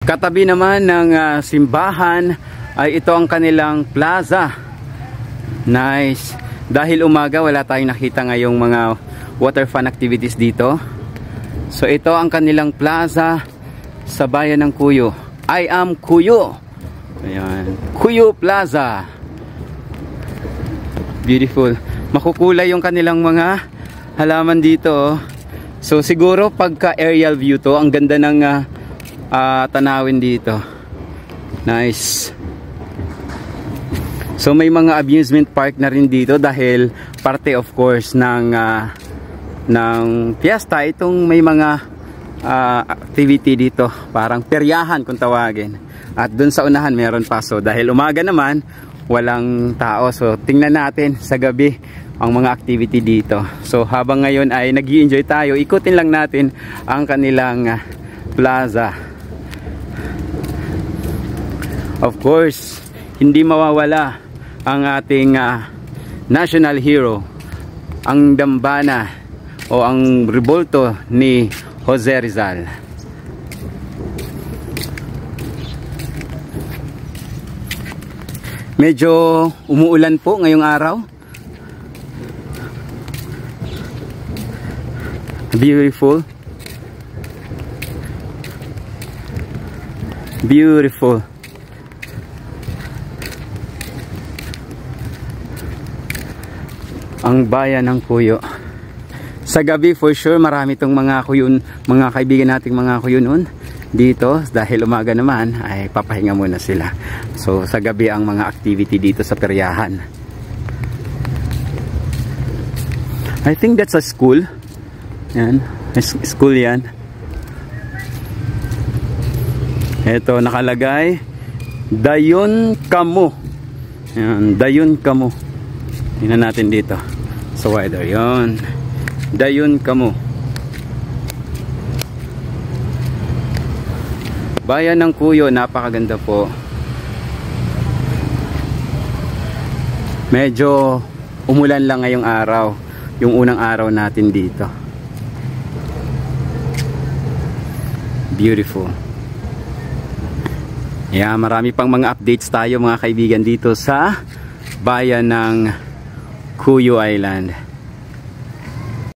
Katabi naman ng simbahan ay ito ang kanilang plaza. Nice. Dahil umaga wala tayong nakita ngayong mga water fun activities dito. So ito ang kanilang plaza sa bayan ng Cuyo. I am Cuyo. Ayan. Cuyo Plaza. Beautiful. Makukulay yung kanilang mga halaman dito. So siguro pagka aerial view to, ang ganda ng tanawin dito. Nice. So may mga amusement park na rin dito dahil parte of course ng fiesta itong may mga activity dito, parang peryahan kung tawagin. At dun sa unahan meron pa. So dahil umaga naman walang tao, so tingnan natin sa gabi ang mga activity dito. So habang ngayon ay nag-i-enjoy tayo, ikutin lang natin ang kanilang plaza. Of course hindi mawawala ang ating national hero, ang dambana o ang rebolto ni Jose Rizal. Medyo umuulan po ngayong araw. Beautiful. Beautiful. Ang bayan ng Cuyo. Sa gabi for sure marami tong mga kuyon, mga kaibigan nating mga kuyonon dito dahil umaga naman ay papahinga muna sila. So sa gabi ang mga activity dito sa peryahan. I think that's a school. Yan, school yan. Ito nakalagay Dayon Kamo. Yan, Dayon Kamo. Tingnan natin dito sa weather. Yon, Dayon Kamo. Bayan ng Cuyo, napakaganda po. Medyo umulan lang ngayong araw, yung unang araw natin dito. Beautiful. Yeah, marami pang mga updates tayo mga kaibigan dito sa bayan ng Cuyo Island.